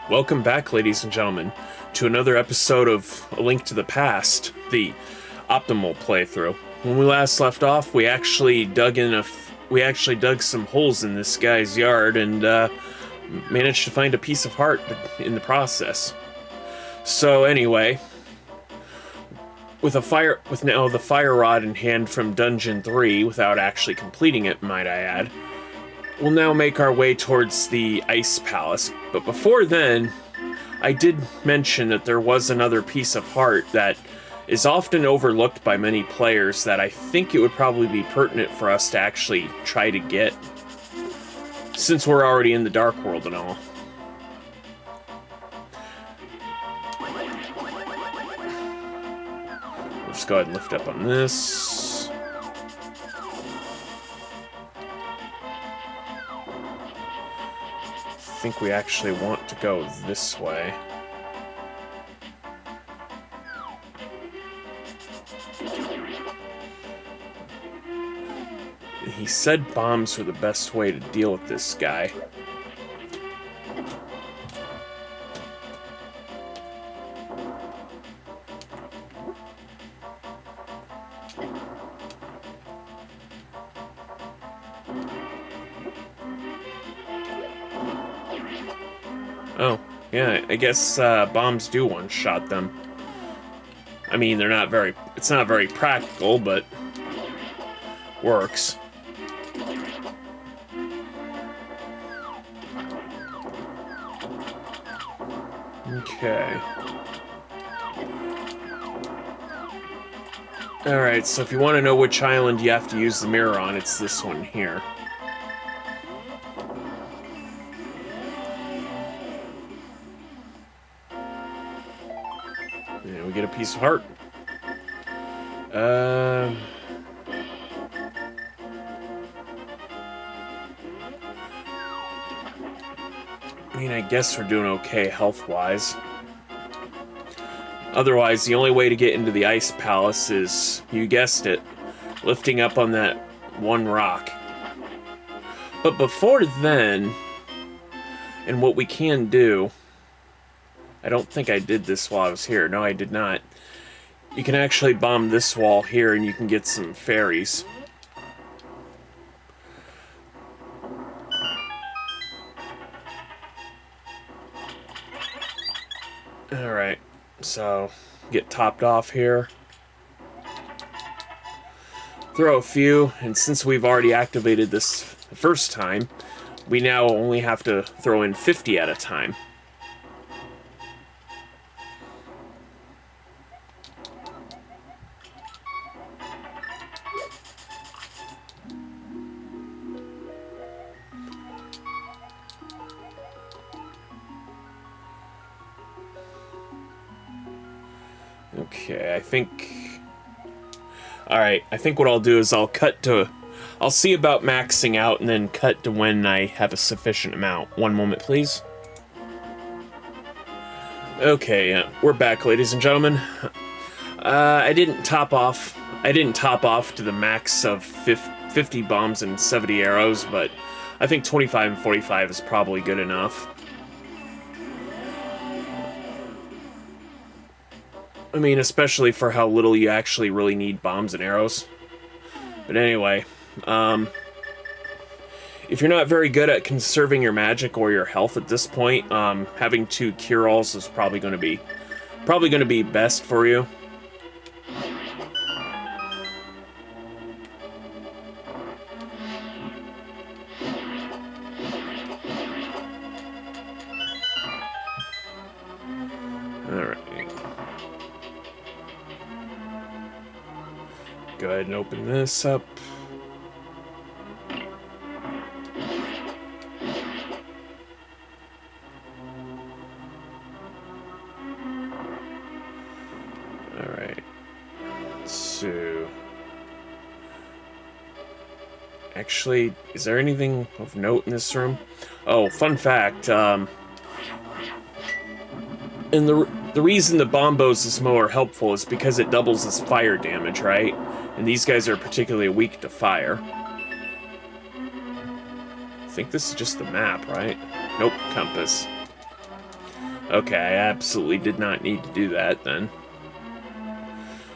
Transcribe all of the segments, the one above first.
Welcome back, ladies and gentlemen, to another episode of A Link to the Past, the optimal playthrough. When we last left off, we actually dug some holes in this guy's yard and managed to find a piece of heart in the process. So anyway, with now the fire rod in hand from Dungeon 3, without actually completing it, might I add, we'll now make our way towards the Ice Palace. But before then, I did mention that there was another piece of heart that is often overlooked by many players that I think it would probably be pertinent for us to actually try to get, since we're already in the Dark World and all. Let's go ahead and lift up on this. I think we actually want to go this way. He said bombs were the best way to deal with this guy. Oh, yeah, I guess bombs do one-shot them. I mean, it's not very practical, but works. Okay. Alright, so if you want to know which island you have to use the mirror on, it's this one here. And we get a piece of heart. I mean, I guess we're doing okay health-wise. Otherwise, the only way to get into the Ice Palace is, you guessed it, lifting up on that one rock. But before then, and what we can do, I don't think I did this while I was here. No, I did not. You can actually bomb this wall here and you can get some fairies. Alright, so get topped off here. Throw a few, and since we've already activated this the first time, we now only have to throw in 50 at a time. Okay, I think... Alright, I think what I'll do is I'll see about maxing out and then cut to when I have a sufficient amount. One moment, please. Okay, we're back, ladies and gentlemen. I didn't top off to the max of 50 bombs and 70 arrows, but I think 25 and 45 is probably good enough. I mean, especially for how little you actually really need bombs and arrows. But anyway, if you're not very good at conserving your magic or your health at this point, having 2 cure-alls is probably going to be best for you. Go ahead and open this up. Alright. So... Actually, is there anything of note in this room? Oh, fun fact, and the reason the bombos is more helpful is because it doubles as fire damage, right? And these guys are particularly weak to fire. I think this is just the map, right? Nope, compass. Okay, I absolutely did not need to do that then.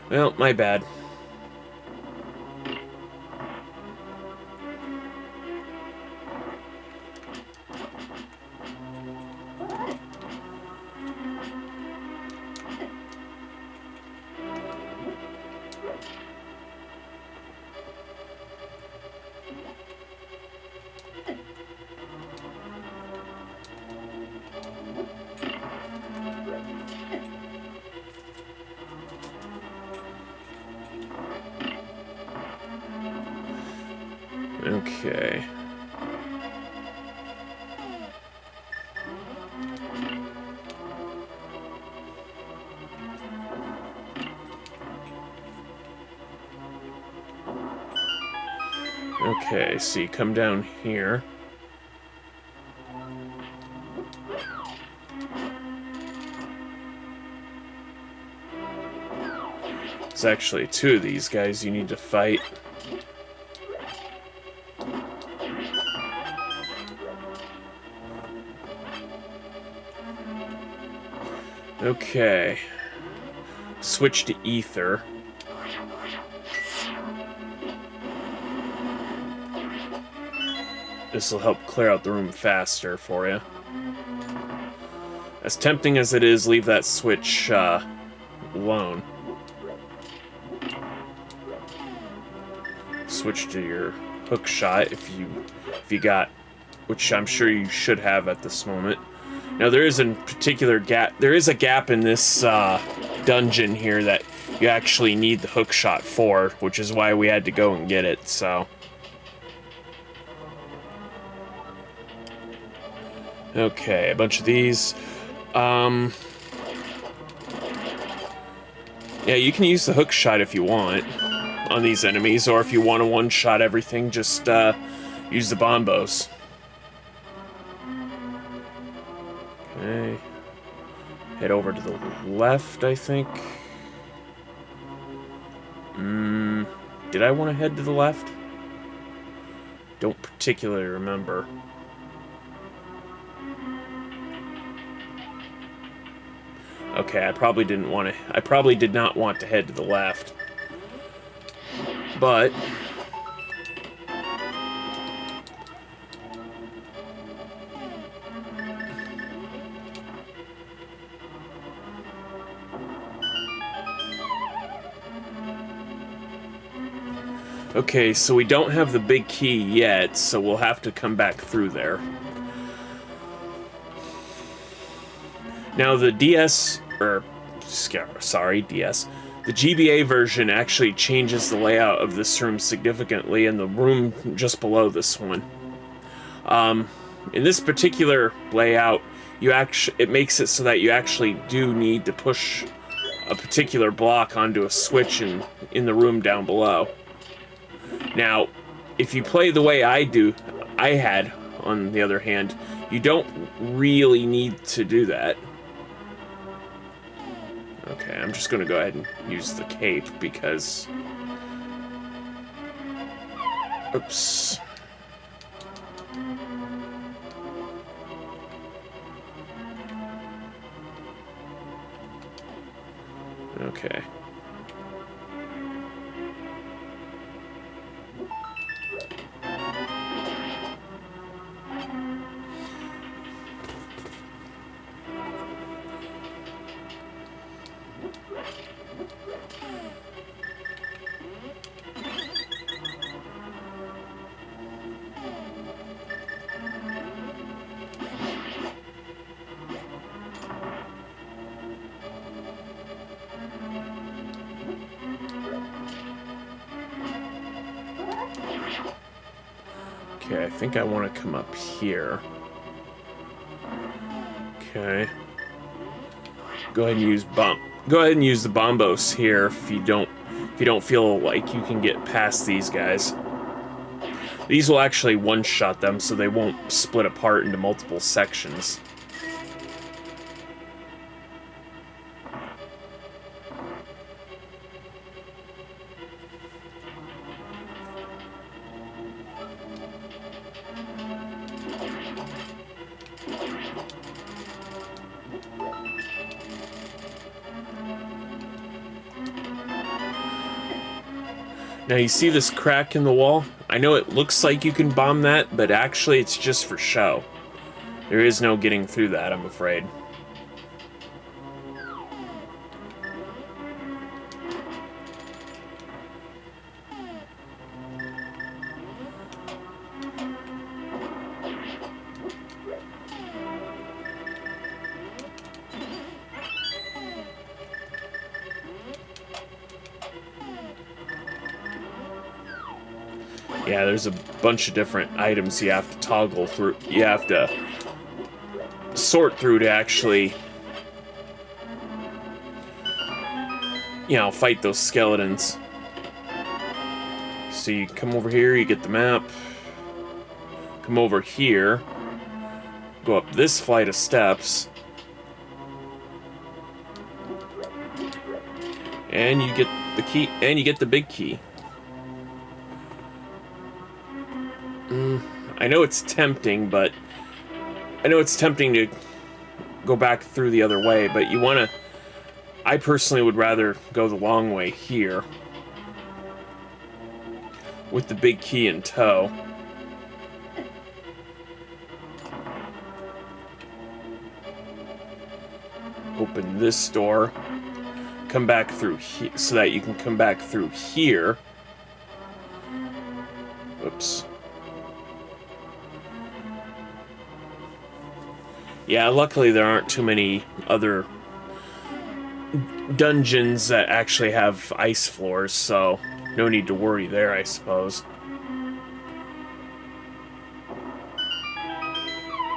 Well, my bad. Okay. Okay, so you come down here. There's actually two of these guys you need to fight. Okay. Switch to ether. This will help clear out the room faster for you. As tempting as it is, leave that switch alone. Switch to your hook shot if you got, which I'm sure you should have at this moment. Now there is a particular gap. There is a gap in this dungeon here that you actually need the hook shot for, which is why we had to go and get it. So. Okay, a bunch of these. Yeah, you can use the hook shot if you want on these enemies, or if you want to one-shot everything, just use the bombos. Okay. Head over to the left, I think. Did I want to head to the left? Don't particularly remember. Okay, I probably did not want to head to the left. But okay, so we don't have the big key yet, so we'll have to come back through there. Now the DS, the GBA version actually changes the layout of this room significantly, and the room just below this one. In this particular layout, it makes it so that you actually do need to push a particular block onto a switch in the room down below. Now, if you play the way I had, on the other hand, you don't really need to do that. Okay, I'm just going to go ahead and use the cape because... Oops. Okay. Okay, I think I want to come up here. Okay. Go ahead and use the bombos here if you don't feel like you can get past these guys. These will actually one-shot them, so they won't split apart into multiple sections. Now you see this crack in the wall? I know it looks like you can bomb that, but actually it's just for show. There is no getting through that, I'm afraid. Yeah, there's a bunch of different items you have to toggle through. You have to sort through to actually, you know, fight those skeletons. So you come over here, you get the map. Come over here. Go up this flight of steps. And you get the key, and you get the big key. I know it's tempting, but I know it's tempting to go back through the other way, but you want to... I personally would rather go the long way here with the big key in tow. Open this door. Come back through here so that you can come back through here. Oops. Yeah, luckily there aren't too many other dungeons that actually have ice floors, so no need to worry there, I suppose.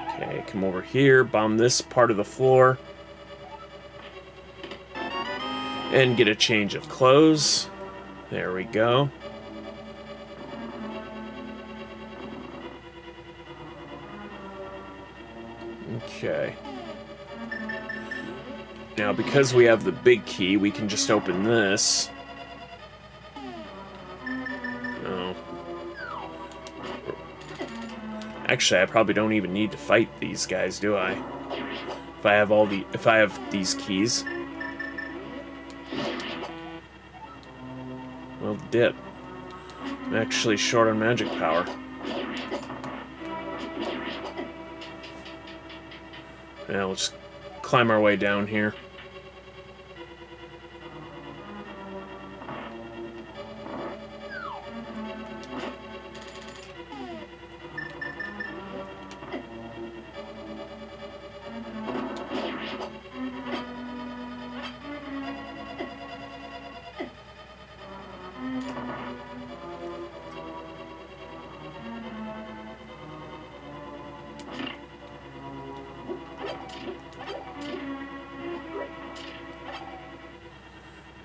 Okay, come over here, bomb this part of the floor. And get a change of clothes. There we go. Okay. Now, because we have the big key, we can just open this. Oh. Actually, I probably don't even need to fight these guys, do I? If I have these keys. Well, dip. I'm actually short on magic power. Yeah, we'll just climb our way down here.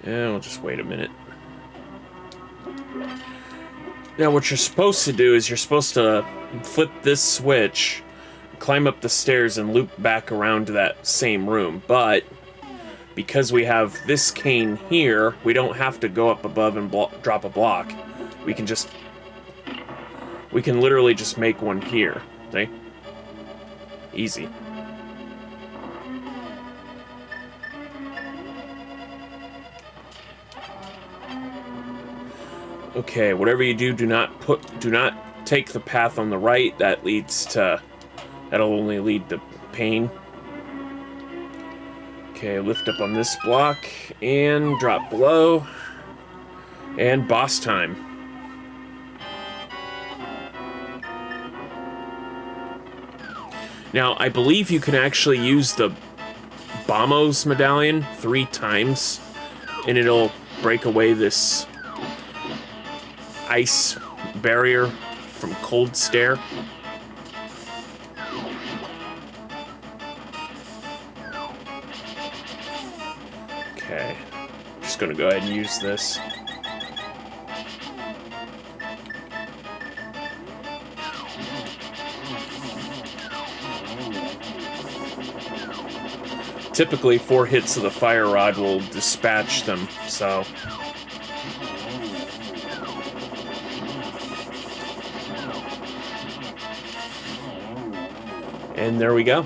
Yeah, we'll just wait a minute. Now, what you're supposed to do is you're supposed to flip this switch, climb up the stairs, and loop back around to that same room. But because we have this cane here, we don't have to go up above and drop a block. We can literally just make one here. See? Easy. Okay, whatever you do, do not take the path on the right. That'll only lead to pain. Okay, lift up on this block and drop below. And boss time. Now, I believe you can actually use the Bamos medallion 3 times, and it'll break away this ice barrier from cold stare. Okay, just gonna go ahead and use this. Typically 4 hits of the fire rod will dispatch them, so and there we go.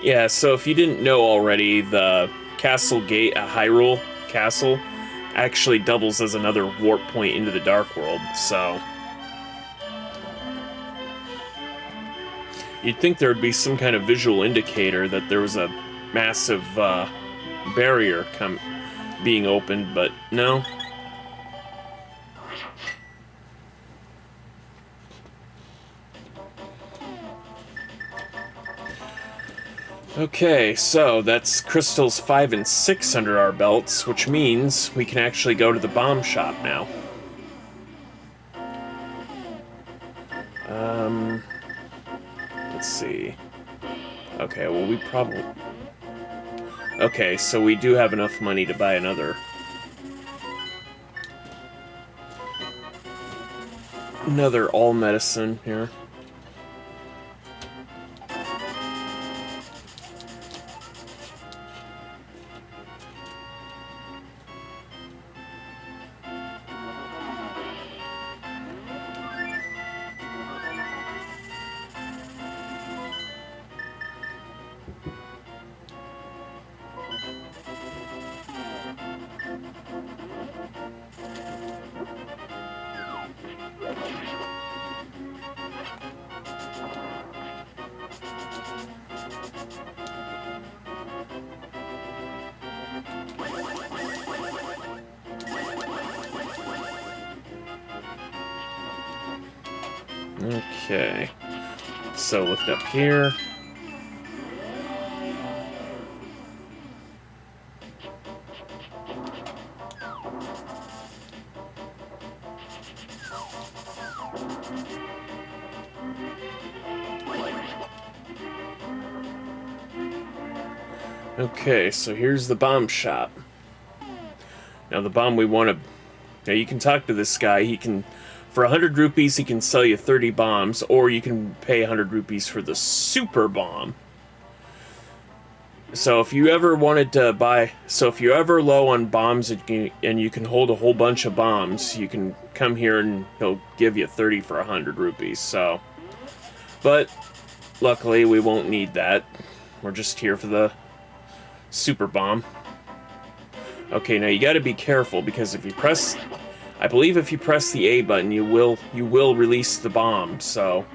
Yeah, so if you didn't know already, the Castle Gate at Hyrule Castle actually doubles as another warp point into the Dark World, so... You'd think there would be some kind of visual indicator that there was a massive barrier being opened, but no. Okay, so that's crystals 5 and 6 under our belts, which means we can actually go to the bomb shop now. Let's see. Okay, well we probably... Okay, so we do have enough money to buy another all medicine here. Okay, so lift up here. Okay, so here's the bomb shop. Now the bomb we want to... Now you can talk to this guy, he can... For 100 rupees, he can sell you 30 bombs, or you can pay 100 rupees for the super bomb. So if you ever wanted to buy... So if you're ever low on bombs and you can hold a whole bunch of bombs, you can come here and he'll give you 30 for 100 rupees, so... But, luckily, we won't need that. We're just here for the super bomb. Okay, now you gotta be careful, because if you press... I believe if you press the A button, you will release the bomb, so...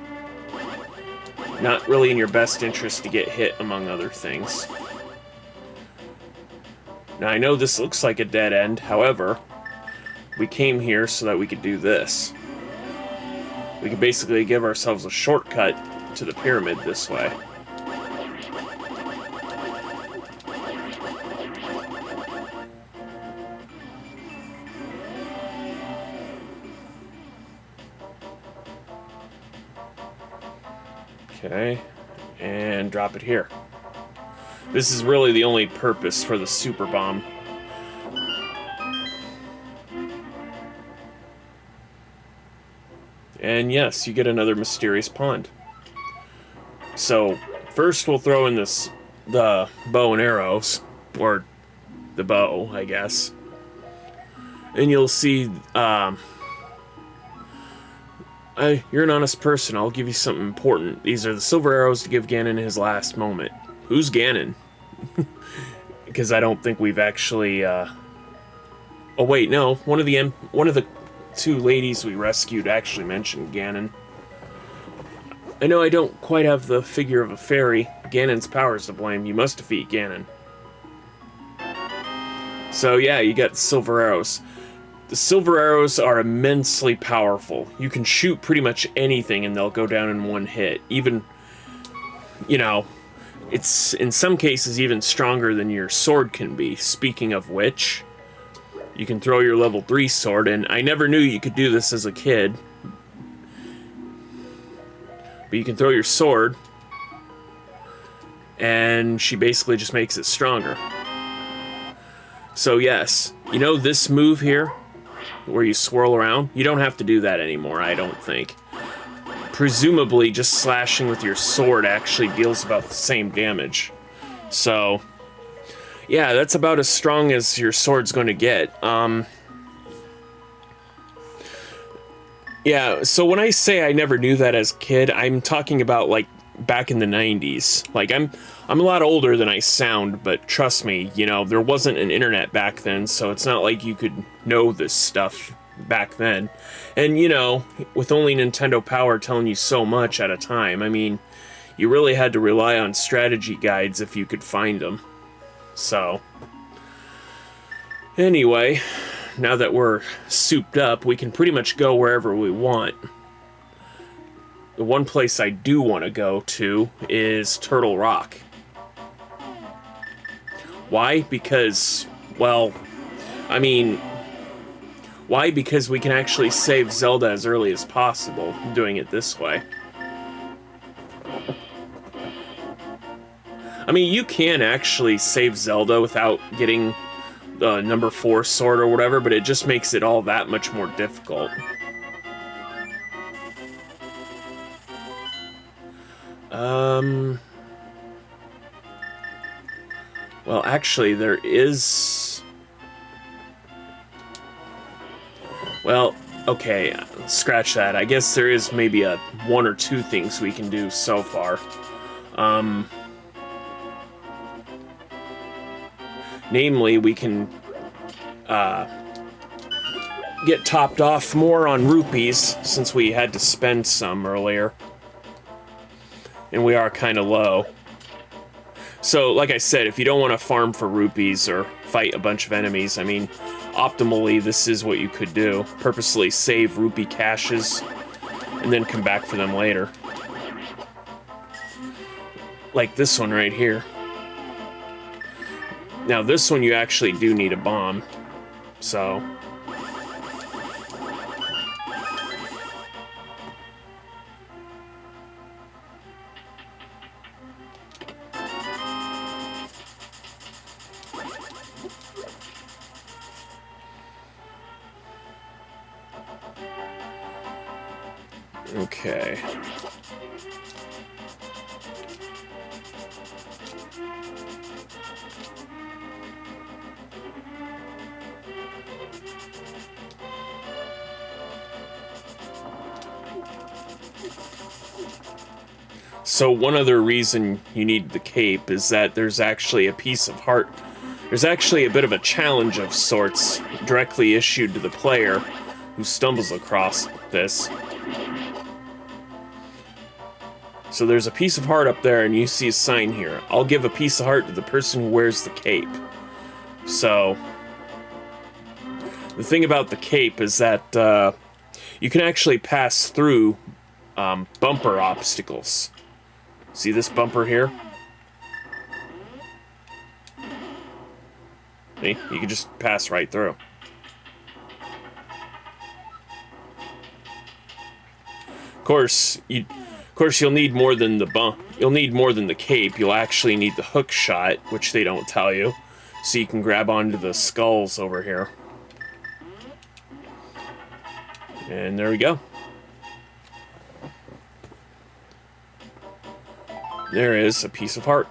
Not really in your best interest to get hit, among other things. Now, I know this looks like a dead end, however, we came here so that we could do this. We could basically give ourselves a shortcut to the pyramid this way. Okay, and drop it here. This is really the only purpose for the super bomb. And yes, you get another mysterious pond. So, first we'll throw in the bow and arrows, or the bow, I guess. And you'll see, you're an honest person, I'll give you something important. These are the silver arrows to give Ganon his last moment. Who's Ganon? Because I don't think we've actually, Oh wait, no, one of the two ladies we rescued actually mentioned Ganon. I know I don't quite have the figure of a fairy. Ganon's power's to blame. You must defeat Ganon. So yeah, you got silver arrows. The silver arrows are immensely powerful. You can shoot pretty much anything and they'll go down in one hit. Even, you know, it's in some cases even stronger than your sword can be. Speaking of which, you can throw your level 3 sword, and I never knew you could do this as a kid. But you can throw your sword, and she basically just makes it stronger. So yes, you know this move here, where you swirl around? You don't have to do that anymore, I don't think. Presumably, just slashing with your sword actually deals about the same damage. So, yeah, that's about as strong as your sword's going to get. Yeah, so when I say I never knew that as a kid, I'm talking about, like, back in the 90s. Like, I'm a lot older than I sound, but trust me, you know, there wasn't an internet back then, so it's not like you could know this stuff back then. And, you know, with only Nintendo Power telling you so much at a time, I mean, you really had to rely on strategy guides if you could find them. So, anyway, now that we're souped up, we can pretty much go wherever we want. The one place I do want to go to is Turtle Rock. Why? Because, well, I mean, why? Because we can actually save Zelda as early as possible doing it this way. I mean, you can actually save Zelda without getting the number 4 sword or whatever, but it just makes it all that much more difficult. Well, actually, there is... Well, okay, scratch that. I guess there is maybe a 1 or 2 things we can do so far. Namely, we can get topped off more on rupees, since we had to spend some earlier. And we are kind of low. So, like I said, if you don't want to farm for rupees or fight a bunch of enemies, I mean, optimally, this is what you could do. Purposely save rupee caches, and then come back for them later. Like this one right here. Now, this one you actually do need a bomb, so... Okay. So one other reason you need the cape is that there's actually a piece of heart. There's actually a bit of a challenge of sorts directly issued to the player who stumbles across this. So there's a piece of heart up there, and you see a sign here. I'll give a piece of heart to the person who wears the cape. So, the thing about the cape is that you can actually pass through bumper obstacles. See this bumper here? See? You can just pass right through. Of course, you'll need more than the bump. You'll need more than the cape. You'll actually need the hook shot, which they don't tell you, so you can grab onto the skulls over here. And there we go. There is a piece of heart.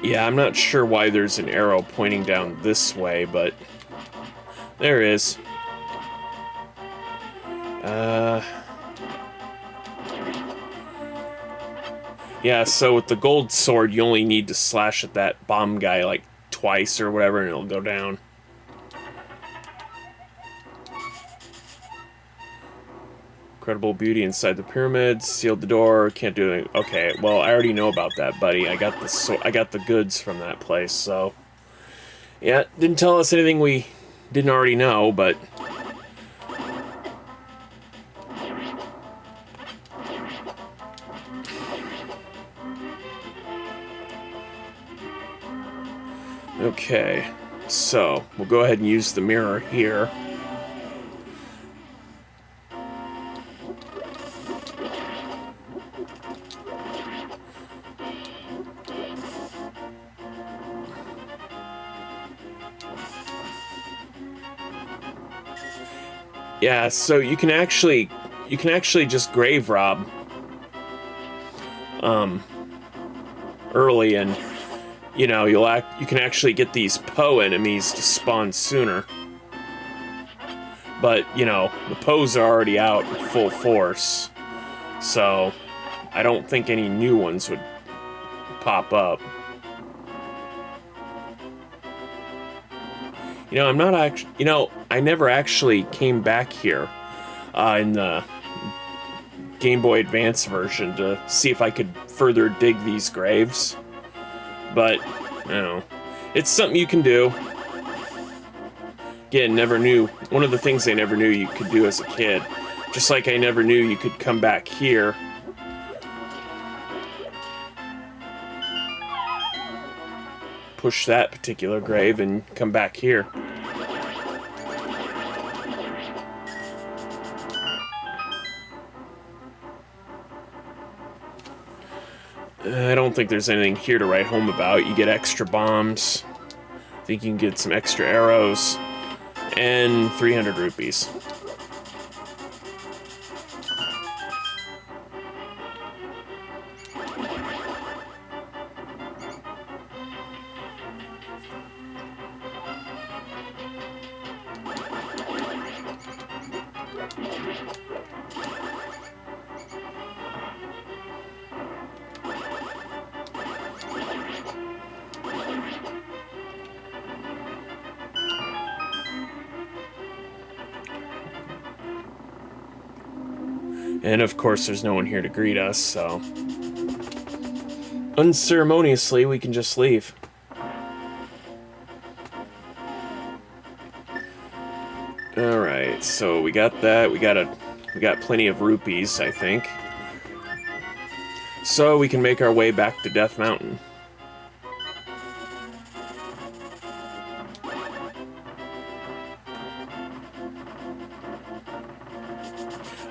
Yeah, I'm not sure why there's an arrow pointing down this way, but there is. Yeah, so with the gold sword, you only need to slash at that bomb guy like twice or whatever, and it'll go down. Incredible beauty inside the pyramids. Sealed the door. Can't do anything. Okay, well, I already know about that, buddy. I got the goods from that place, so... Yeah, didn't tell us anything we didn't already know, but... Okay, so we'll go ahead and use the mirror here. Yeah, so you can actually just grave rob early, and you know, you can actually get these Poe enemies to spawn sooner. But, you know, the Poes are already out in full force, so I don't think any new ones would pop up. You know, I'm not actually... You know, I never actually came back here in the Game Boy Advance version to see if I could further dig these graves. But, I don't know. It's something you can do. Again, never knew. One of the things I never knew you could do as a kid. Just like I never knew you could come back here. Push that particular grave and come back here. I don't think there's anything here to write home about. You get extra bombs. I think you can get some extra arrows. And 300 rupees. And of course there's no one here to greet us, so unceremoniously we can just leave. Alright, so we got that. We got plenty of rupees, I think. So we can make our way back to Death Mountain.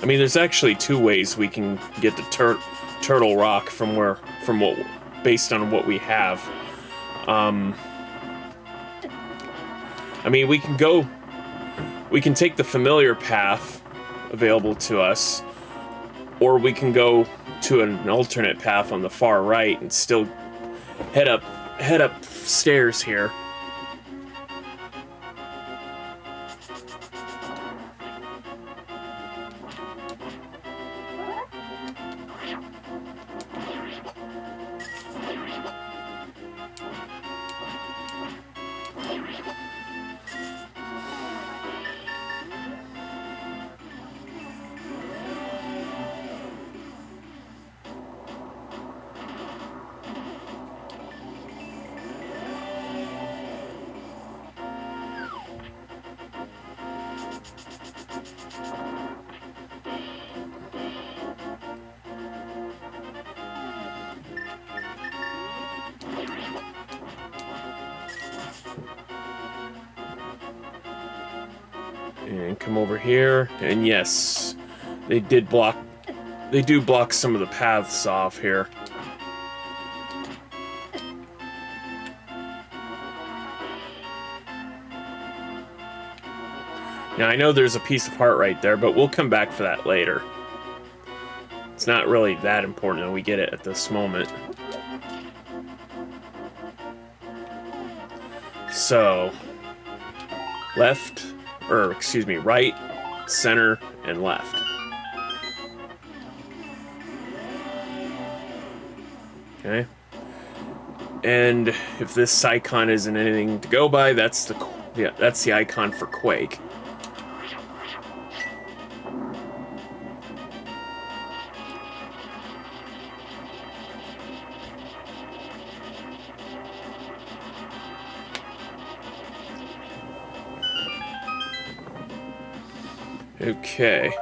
I mean, there's actually two ways we can get to Turtle Rock based on what we have. I mean, we can take the familiar path available to us, or we can go to an alternate path on the far right and still head up stairs here. And come over here, and yes, they do block some of the paths off here. Now I know there's a piece of heart right there, but we'll come back for that later. It's not really that important that we get it at this moment. So, left, or excuse me, right, center, and left. Okay. And if this icon isn't anything to go by, that's the icon for Quake. Okay.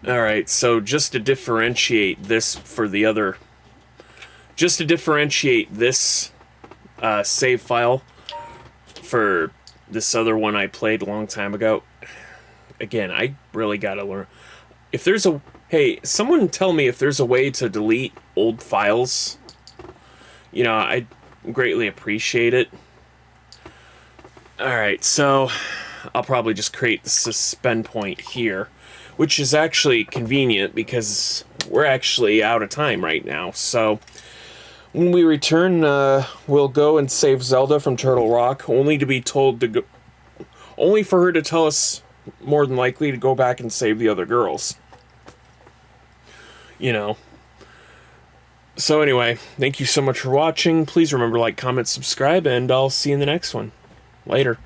Alright, so just to differentiate this save file for this other one I played a long time ago, again, I really gotta learn. If there's hey, someone tell me if there's a way to delete old files. You know, I'd greatly appreciate it. Alright, so I'll probably just create the suspend point here, which is actually convenient because we're actually out of time right now. So when we return, we'll go and save Zelda from Turtle Rock, only to be told to go, only for her to tell us, more than likely, to go back and save the other girls. You know. So anyway, thank you so much for watching. Please remember to like, comment, subscribe, and I'll see you in the next one. Later.